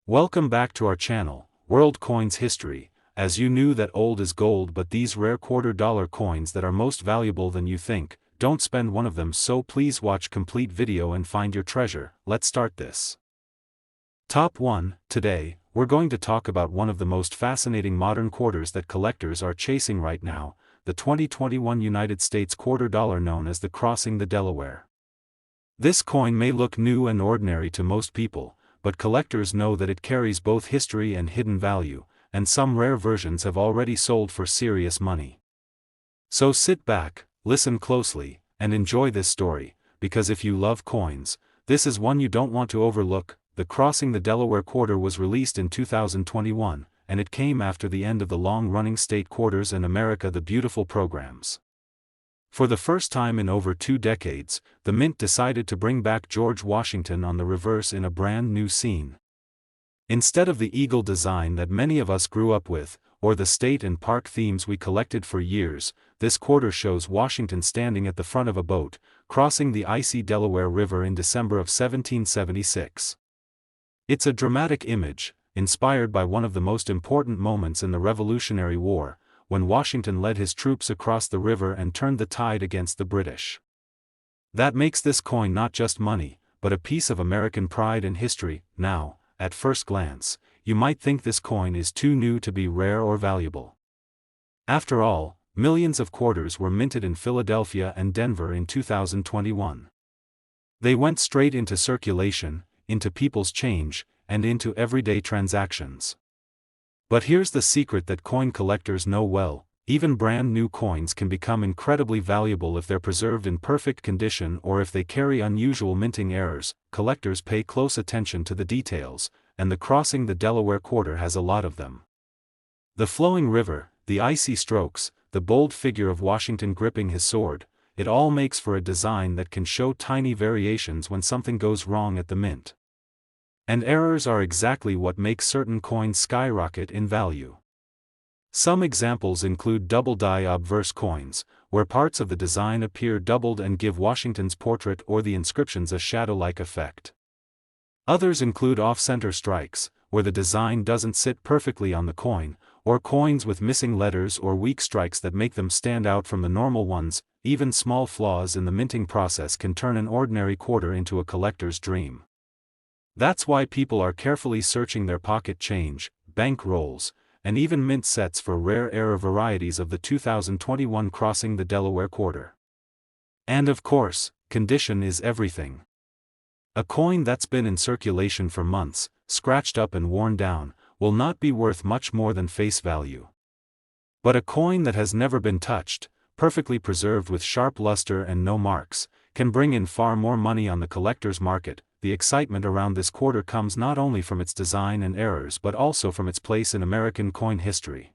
Welcome back to our channel, World Coins History. As you knew that old is gold, but these rare $quarter coins that are most valuable than you think, don't spend one of them, so please watch complete video and find your treasure. Let's start this. Top 1. Today, we're going to talk about one of the most fascinating modern quarters that collectors are chasing right now, the 2021 United States $quarter known as the Crossing the Delaware. This coin may look new and ordinary to most people, but collectors know that it carries both history and hidden value, and some rare versions have already sold for serious money. So sit back, listen closely, and enjoy this story, because if you love coins, this is one you don't want to overlook. The Crossing the Delaware quarter was released in 2021, and it came after the end of the long-running state quarters and America the Beautiful programs. For the first time in over 2 decades, the mint decided to bring back George Washington on the reverse in a brand new scene. Instead of the eagle design that many of us grew up with, or the state and park themes we collected for years, this quarter shows Washington standing at the front of a boat, crossing the icy Delaware River in December of 1776. It's a dramatic image, inspired by one of the most important moments in the Revolutionary War, when Washington led his troops across the river and turned the tide against the British. That makes this coin not just money, but a piece of American pride and history. Now, at first glance, you might think this coin is too new to be rare or valuable. After all, millions of quarters were minted in Philadelphia and Denver in 2021. They went straight into circulation, into people's change, and into everyday transactions. But here's the secret that coin collectors know well: even brand new coins can become incredibly valuable if they're preserved in perfect condition or if they carry unusual minting errors. Collectors pay close attention to the details, and the Crossing the Delaware quarter has a lot of them. The flowing river, the icy strokes, the bold figure of Washington gripping his sword, it all makes for a design that can show tiny variations when something goes wrong at the mint. And errors are exactly what make certain coins skyrocket in value. Some examples include double-die obverse coins, where parts of the design appear doubled and give Washington's portrait or the inscriptions a shadow-like effect. Others include off-center strikes, where the design doesn't sit perfectly on the coin, or coins with missing letters or weak strikes that make them stand out from the normal ones. Even small flaws in the minting process can turn an ordinary quarter into a collector's dream. That's why people are carefully searching their pocket change, bank rolls, and even mint sets for rare error varieties of the 2021 Crossing the Delaware quarter. And of course, condition is everything. A coin that's been in circulation for months, scratched up and worn down, will not be worth much more than face value. But a coin that has never been touched, perfectly preserved with sharp luster and no marks, can bring in far more money on the collector's market. The excitement around this quarter comes not only from its design and errors but also from its place in American coin history.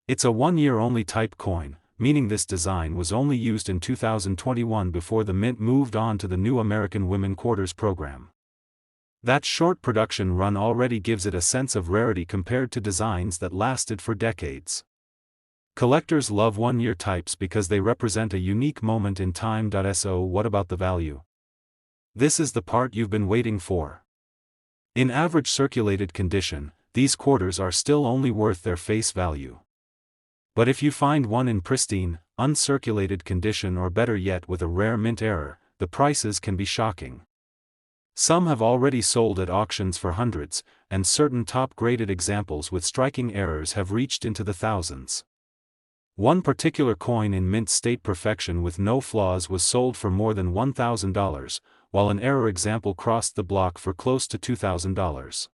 It's a one-year-only type coin, meaning this design was only used in 2021 before the mint moved on to the new American Women Quarters program. That short production run already gives it a sense of rarity compared to designs that lasted for decades. Collectors love one-year types because they represent a unique moment in time. So what about the value? This is the part you've been waiting for. In average circulated condition, these quarters are still only worth their face value. But if you find one in pristine, uncirculated condition, or better yet with a rare mint error, the prices can be shocking. Some have already sold at auctions for hundreds, and certain top-graded examples with striking errors have reached into the thousands. One particular coin in mint state perfection with no flaws was sold for more than $1,000, while an error example crossed the block for close to $2,000.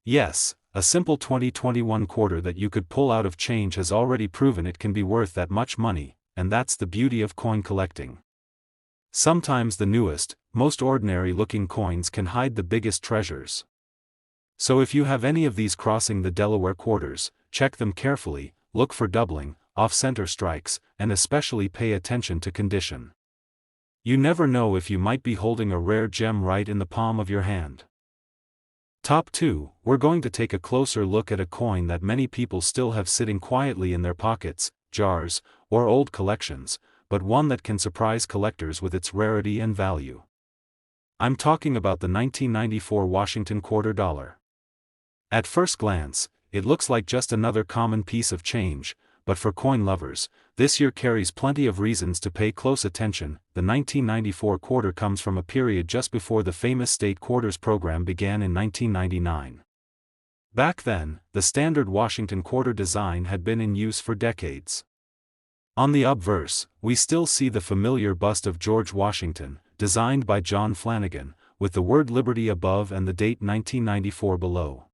Yes, a simple 2021 quarter that you could pull out of change has already proven it can be worth that much money, and that's the beauty of coin collecting. Sometimes the newest, most ordinary-looking coins can hide the biggest treasures. So if you have any of these Crossing the Delaware quarters, check them carefully, look for doubling, off-center strikes, and especially pay attention to condition. You never know if you might be holding a rare gem right in the palm of your hand. Top 2, we're going to take a closer look at a coin that many people still have sitting quietly in their pockets, jars, or old collections, but one that can surprise collectors with its rarity and value. I'm talking about the 1994 Washington $quarter. At first glance, it looks like just another common piece of change, but for coin lovers, this year carries plenty of reasons to pay close attention. The 1994 quarter comes from a period just before the famous state quarters program began in 1999. Back then, the standard Washington quarter design had been in use for decades. On the obverse, we still see the familiar bust of George Washington, designed by John Flanagan, with the word Liberty above and the date 1994 below.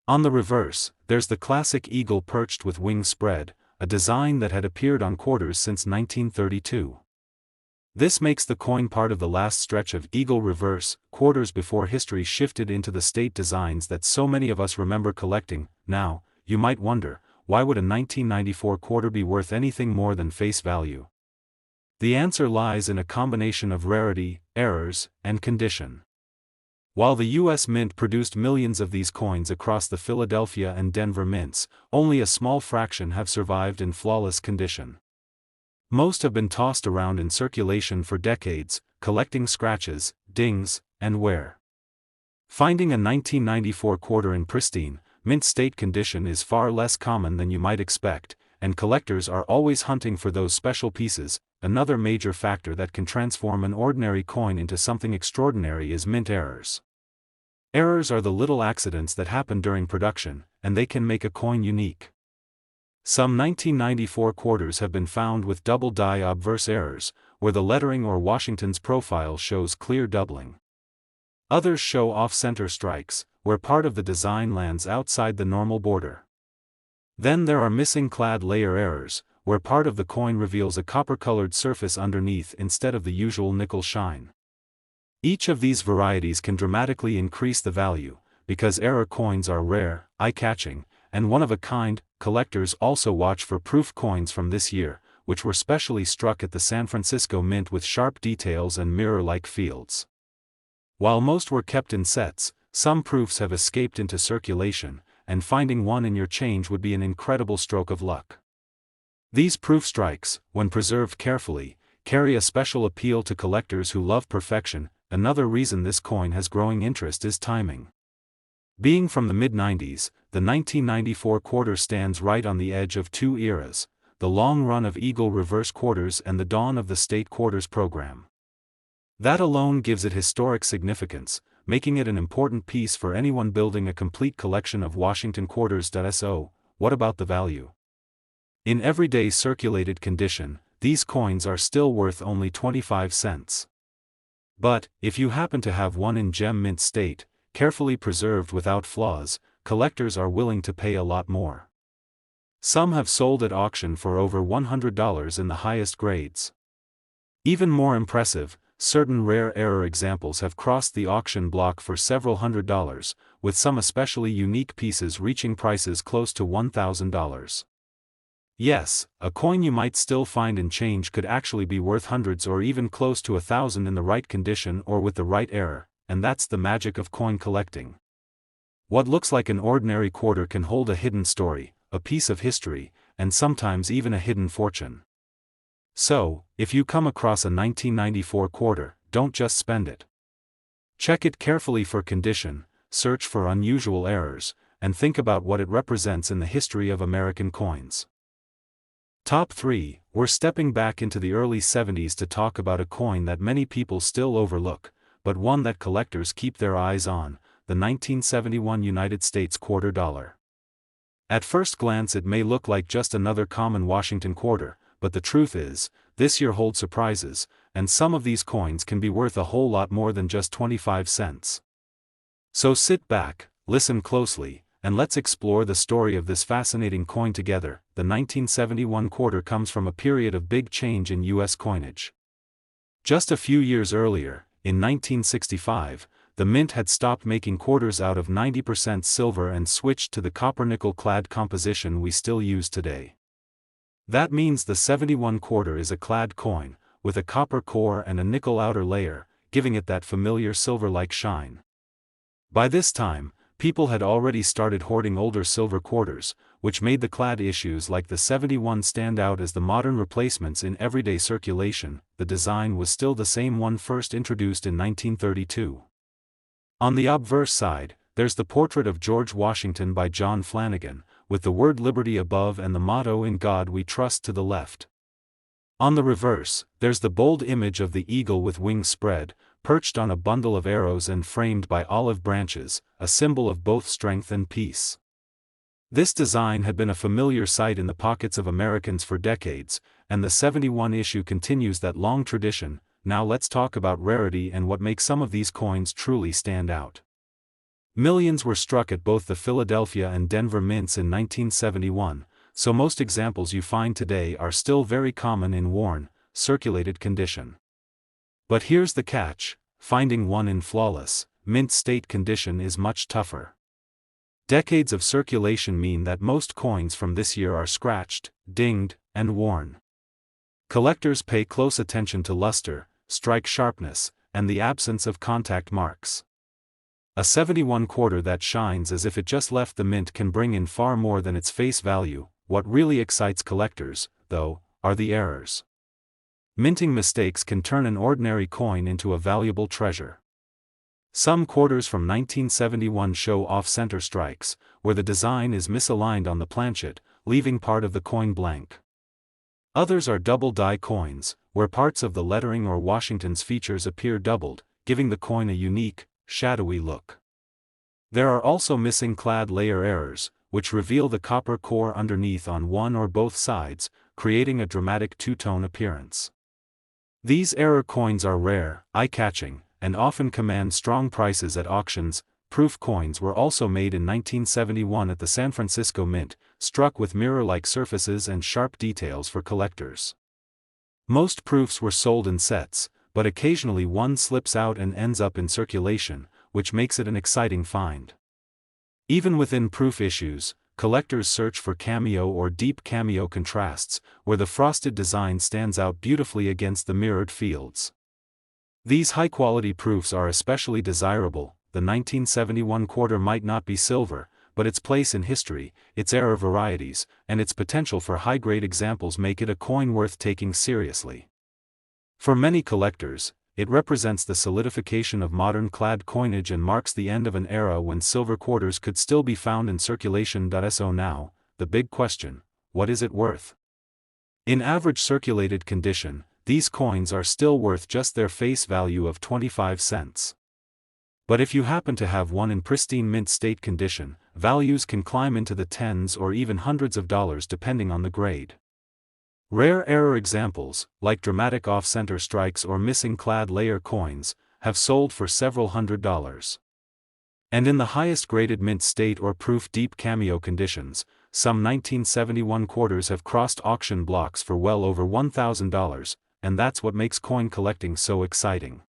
On the reverse, there's the classic eagle perched with wings spread, a design that had appeared on quarters since 1932. This makes the coin part of the last stretch of eagle reverse quarters before history shifted into the state designs that so many of us remember collecting. Now, you might wonder, why would a 1994 quarter be worth anything more than face value? The answer lies in a combination of rarity, errors, and condition. While the U.S. Mint produced millions of these coins across the Philadelphia and Denver mints, only a small fraction have survived in flawless condition. Most have been tossed around in circulation for decades, collecting scratches, dings, and wear. Finding a 1994 quarter in pristine, mint state condition is far less common than you might expect, and collectors are always hunting for those special pieces. Another major factor that can transform an ordinary coin into something extraordinary is mint errors. Errors are the little accidents that happen during production, and they can make a coin unique. Some 1994 quarters have been found with double die obverse errors, where the lettering or Washington's profile shows clear doubling. Others show off-center strikes, where part of the design lands outside the normal border. Then there are missing clad layer errors, where part of the coin reveals a copper-colored surface underneath instead of the usual nickel shine. Each of these varieties can dramatically increase the value, because error coins are rare, eye-catching, and one-of-a-kind. Collectors also watch for proof coins from this year, which were specially struck at the San Francisco Mint with sharp details and mirror-like fields. While most were kept in sets, some proofs have escaped into circulation, and finding one in your change would be an incredible stroke of luck. These proof strikes, when preserved carefully, carry a special appeal to collectors who love perfection. Another reason this coin has growing interest is timing. Being from the mid-90s, the 1994 quarter stands right on the edge of two eras, the long run of eagle reverse quarters and the dawn of the state quarters program. That alone gives it historic significance, making it an important piece for anyone building a complete collection of Washington quarters. So, what about the value? In everyday circulated condition, these coins are still worth only 25 cents. But, if you happen to have one in gem mint state, carefully preserved without flaws, collectors are willing to pay a lot more. Some have sold at auction for over $100 in the highest grades. Even more impressive, certain rare error examples have crossed the auction block for several $100s, with some especially unique pieces reaching prices close to $1,000. Yes, a coin you might still find in change could actually be worth hundreds or even close to $1,000 in the right condition or with the right error, and that's the magic of coin collecting. What looks like an ordinary quarter can hold a hidden story, a piece of history, and sometimes even a hidden fortune. So, if you come across a 1994 quarter, don't just spend it. Check it carefully for condition, search for unusual errors, and think about what it represents in the history of American coins. Top 3, we're stepping back into the early 70s to talk about a coin that many people still overlook, but one that collectors keep their eyes on, the 1971 United States quarter dollar. At first glance it may look like just another common Washington quarter, but the truth is, this year holds surprises, and some of these coins can be worth a whole lot more than just 25 cents. So sit back, listen closely, and let's explore the story of this fascinating coin together. The 1971 quarter comes from a period of big change in U.S. coinage. Just a few years earlier, in 1965, the Mint had stopped making quarters out of 90% silver and switched to the copper-nickel clad composition we still use today. That means the 71 quarter is a clad coin, with a copper core and a nickel outer layer, giving it that familiar silver-like shine. By this time, people had already started hoarding older silver quarters, which made the clad issues like the 71 stand out as the modern replacements in everyday circulation. The design was still the same one first introduced in 1932. On the obverse side, there's the portrait of George Washington by John Flanagan, with the word liberty above and the motto "In God We Trust" to the left. On the reverse, there's the bold image of the eagle with wings spread, perched on a bundle of arrows and framed by olive branches, a symbol of both strength and peace. This design had been a familiar sight in the pockets of Americans for decades, and the 71 issue continues that long tradition. Now let's talk about rarity and what makes some of these coins truly stand out. Millions were struck at both the Philadelphia and Denver mints in 1971, so most examples you find today are still very common in worn, circulated condition. But here's the catch: finding one in flawless, mint state condition is much tougher. Decades of circulation mean that most coins from this year are scratched, dinged, and worn. Collectors pay close attention to luster, strike sharpness, and the absence of contact marks. A 71 quarter that shines as if it just left the mint can bring in far more than its face value. What really excites collectors, though, are the errors. Minting mistakes can turn an ordinary coin into a valuable treasure. Some quarters from 1971 show off-center strikes, where the design is misaligned on the planchet, leaving part of the coin blank. Others are double-die coins, where parts of the lettering or Washington's features appear doubled, giving the coin a unique, shadowy look. There are also missing clad layer errors, which reveal the copper core underneath on one or both sides, creating a dramatic two-tone appearance. These error coins are rare, eye-catching, and often command strong prices at auctions. Proof coins were also made in 1971 at the San Francisco Mint, struck with mirror-like surfaces and sharp details for collectors. Most proofs were sold in sets, but occasionally one slips out and ends up in circulation, which makes it an exciting find. Even within proof issues, collectors search for cameo or deep cameo contrasts, where the frosted design stands out beautifully against the mirrored fields. These high-quality proofs are especially desirable. The 1971 quarter might not be silver, but its place in history, its error varieties, and its potential for high-grade examples make it a coin worth taking seriously. For many collectors, it represents the solidification of modern clad coinage and marks the end of an era when silver quarters could still be found in circulation. So now, the big question: what is it worth? In average circulated condition, these coins are still worth just their face value of 25 cents. But if you happen to have one in pristine mint state condition, values can climb into the tens or even hundreds of dollars depending on the grade. Rare error examples, like dramatic off-center strikes or missing clad layer coins, have sold for several $100s. And in the highest graded mint state or proof deep cameo conditions, some 1971 quarters have crossed auction blocks for well over $1,000, and that's what makes coin collecting so exciting.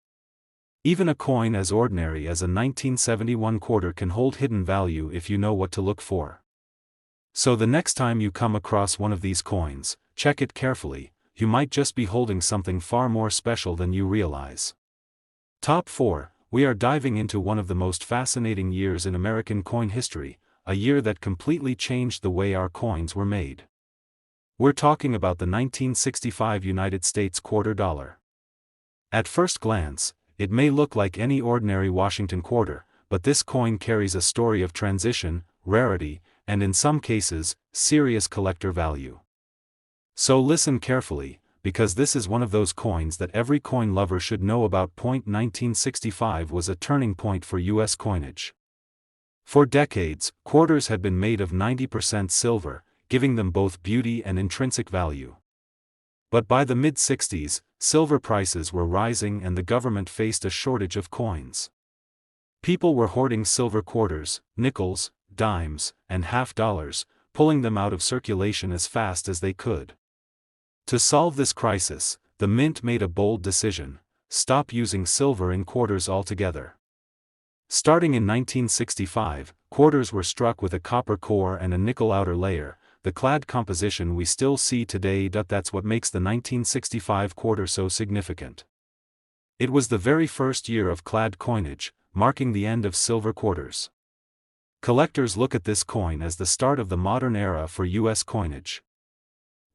Even a coin as ordinary as a 1971 quarter can hold hidden value if you know what to look for. So the next time you come across one of these coins, check it carefully. You might just be holding something far more special than you realize. Top 4. We are diving into one of the most fascinating years in American coin history, a year that completely changed the way our coins were made. We're talking about the 1965 United States quarter dollar. At first glance, it may look like any ordinary Washington quarter, but this coin carries a story of transition, rarity, and in some cases, serious collector value. So listen carefully, because this is one of those coins that every coin lover should know about. 1965 was a turning point for U.S. coinage. For decades, quarters had been made of 90% silver, giving them both beauty and intrinsic value. But by the mid-60s, silver prices were rising and the government faced a shortage of coins. People were hoarding silver quarters, nickels, dimes, and half dollars, pulling them out of circulation as fast as they could. To solve this crisis, the mint made a bold decision: stop using silver in quarters altogether. Starting in 1965, quarters were struck with a copper core and a nickel outer layer, the clad composition we still see today. That's what makes the 1965 quarter so significant. It was the very first year of clad coinage, marking the end of silver quarters. Collectors look at this coin as the start of the modern era for U.S. coinage.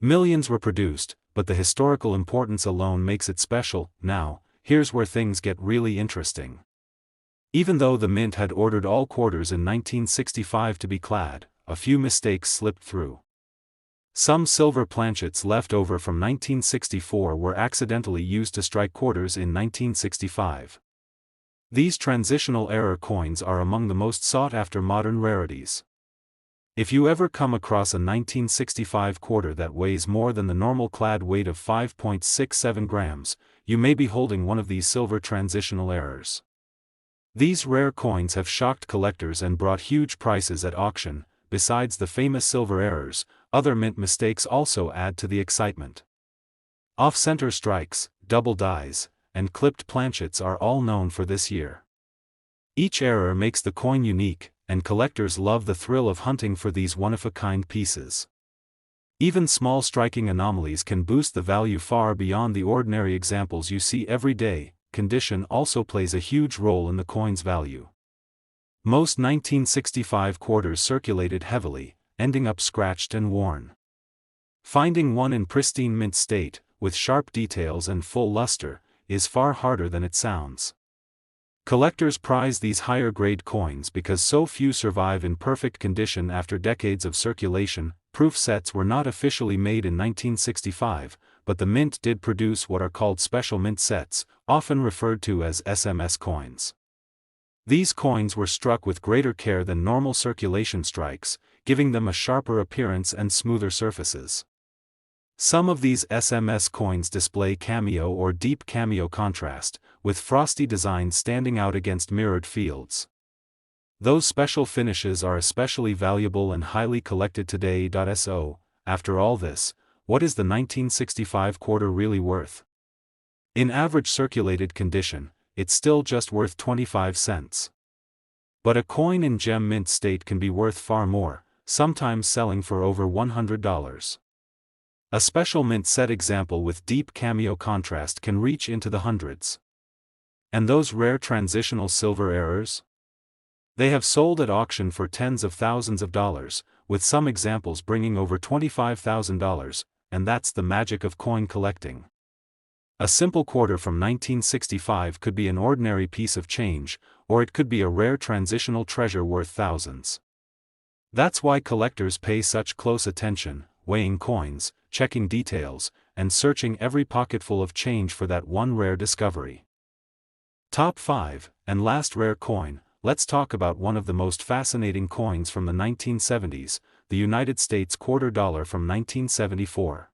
Millions were produced, but the historical importance alone makes it special. Now, here's where things get really interesting. Even though the mint had ordered all quarters in 1965 to be clad, a few mistakes slipped through. Some silver planchets left over from 1964 were accidentally used to strike quarters in 1965. These transitional error coins are among the most sought-after modern rarities. If you ever come across a 1965 quarter that weighs more than the normal clad weight of 5.67 grams, you may be holding one of these silver transitional errors. These rare coins have shocked collectors and brought huge prices at auction. Besides the famous silver errors, other mint mistakes also add to the excitement. Off-center strikes, double dies, and clipped planchets are all known for this year. Each error makes the coin unique, and collectors love the thrill of hunting for these one-of-a-kind pieces. Even small striking anomalies can boost the value far beyond the ordinary examples you see every day. Condition also plays a huge role in the coin's value. Most 1965 quarters circulated heavily, ending up scratched and worn. Finding one in pristine mint state, with sharp details and full luster, is far harder than it sounds. Collectors prize these higher-grade coins because so few survive in perfect condition after decades of circulation. Proof sets were not officially made in 1965, but the mint did produce what are called special mint sets, often referred to as SMS coins. These coins were struck with greater care than normal circulation strikes, giving them a sharper appearance and smoother surfaces. Some of these SMS coins display cameo or deep cameo contrast, with frosty designs standing out against mirrored fields. Those special finishes are especially valuable and highly collected today. So, after all this, what is the 1965 quarter really worth? In average circulated condition, it's still just worth 25 cents. But a coin in gem mint state can be worth far more, sometimes selling for over $100. A special mint set example with deep cameo contrast can reach into the hundreds. And those rare transitional silver errors? They have sold at auction for tens of thousands of dollars, with some examples bringing over $25,000, and that's the magic of coin collecting. A simple quarter from 1965 could be an ordinary piece of change, or it could be a rare transitional treasure worth thousands. That's why collectors pay such close attention, weighing coins, checking details, and searching every pocketful of change for that one rare discovery. Top 5, and last rare coin. Let's talk about one of the most fascinating coins from the 1970s, the United States $quarter from 1974.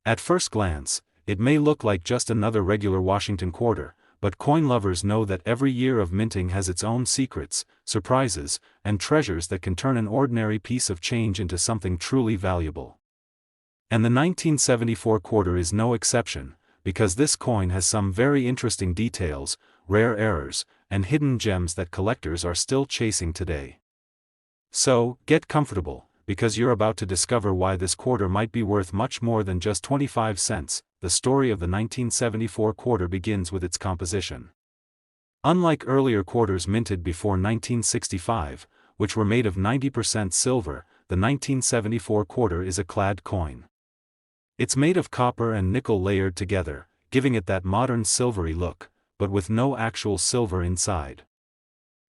At first glance, it may look like just another regular Washington quarter, but coin lovers know that every year of minting has its own secrets, surprises, and treasures that can turn an ordinary piece of change into something truly valuable. And the 1974 quarter is no exception, because this coin has some very interesting details, rare errors, and hidden gems that collectors are still chasing today. So, get comfortable, because you're about to discover why this quarter might be worth much more than just 25 cents. The story of the 1974 quarter begins with its composition. Unlike earlier quarters minted before 1965, which were made of 90% silver, the 1974 quarter is a clad coin. It's made of copper and nickel layered together, giving it that modern silvery look, but with no actual silver inside.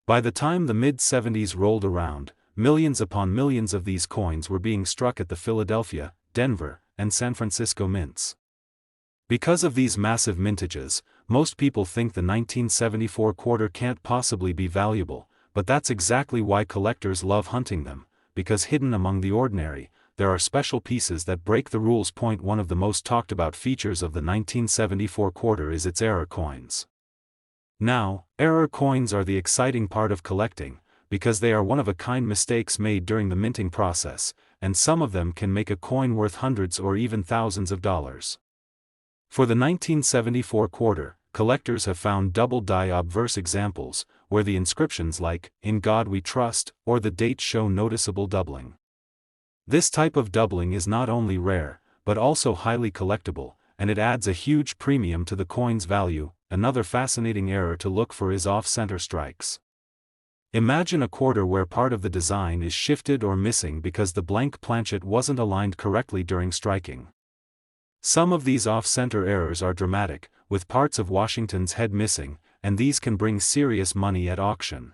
By the time the mid-70s rolled around, millions upon millions of these coins were being struck at the Philadelphia, Denver, and San Francisco mints. Because of these massive mintages, most people think the 1974 quarter can't possibly be valuable, but that's exactly why collectors love hunting them, because hidden among the ordinary, there are special pieces that break the rules. One of the most talked about features of the 1974 quarter is its error coins. Now, error coins are the exciting part of collecting, because they are one-of-a-kind mistakes made during the minting process, and some of them can make a coin worth hundreds or even thousands of dollars. For the 1974 quarter, collectors have found double-die obverse examples, where the inscriptions like, "In God We Trust," or the date show noticeable doubling. This type of doubling is not only rare, but also highly collectible, and it adds a huge premium to the coin's value. Another fascinating error to look for is off-center strikes. Imagine a quarter where part of the design is shifted or missing because the blank planchet wasn't aligned correctly during striking. Some of these off-center errors are dramatic, with parts of Washington's head missing, and these can bring serious money at auction.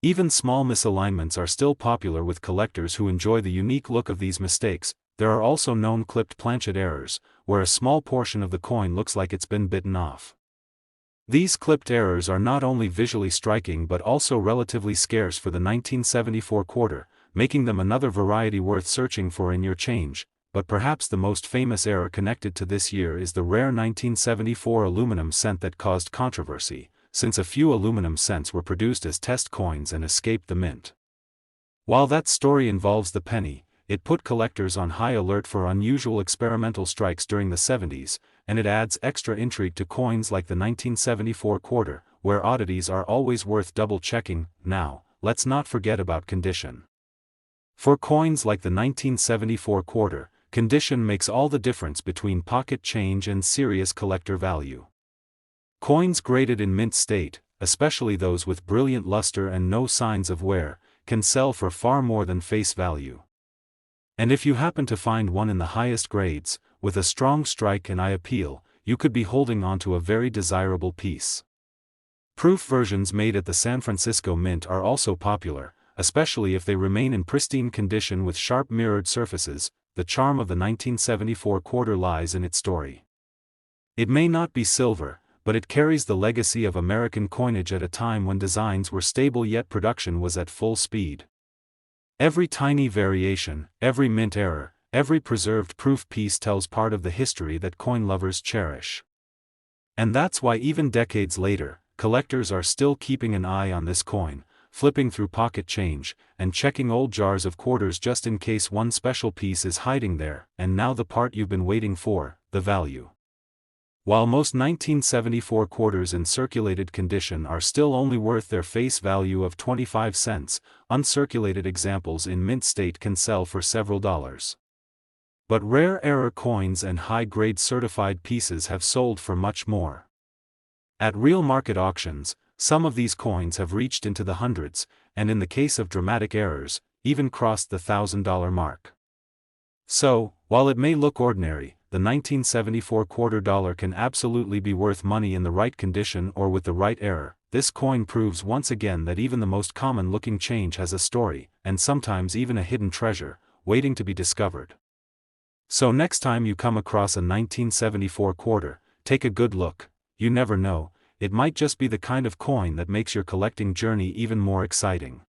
Even small misalignments are still popular with collectors who enjoy the unique look of these mistakes. There are also known clipped planchet errors, where a small portion of the coin looks like it's been bitten off. These clipped errors are not only visually striking but also relatively scarce for the 1974 quarter, making them another variety worth searching for in your change. But perhaps the most famous error connected to this year is the rare 1974 aluminum cent that caused controversy, since a few aluminum cents were produced as test coins and escaped the mint. While that story involves the penny, it put collectors on high alert for unusual experimental strikes during the 70s, and it adds extra intrigue to coins like the 1974 quarter, where oddities are always worth double-checking. Now, let's not forget about condition. For coins like the 1974 quarter, condition makes all the difference between pocket change and serious collector value. Coins graded in mint state, especially those with brilliant luster and no signs of wear, can sell for far more than face value. And if you happen to find one in the highest grades, with a strong strike and eye appeal, you could be holding onto a very desirable piece. Proof versions made at the San Francisco Mint are also popular, especially if they remain in pristine condition with sharp mirrored surfaces. The charm of the 1974 quarter lies in its story. It may not be silver, but it carries the legacy of American coinage at a time when designs were stable yet production was at full speed. Every tiny variation, every mint error, every preserved proof piece tells part of the history that coin lovers cherish. And that's why even decades later, collectors are still keeping an eye on this coin, flipping through pocket change, and checking old jars of quarters just in case one special piece is hiding there. And now the part you've been waiting for, the value. While most 1974 quarters in circulated condition are still only worth their face value of 25 cents, uncirculated examples in mint state can sell for several dollars. But rare error coins and high-grade certified pieces have sold for much more. At real market auctions, some of these coins have reached into the hundreds, and in the case of dramatic errors, even crossed the $1,000 mark. So, while it may look ordinary, the 1974 quarter dollar can absolutely be worth money in the right condition or with the right error. This coin proves once again that even the most common-looking change has a story, and sometimes even a hidden treasure, waiting to be discovered. So next time you come across a 1974 quarter, take a good look. You never know, it might just be the kind of coin that makes your collecting journey even more exciting.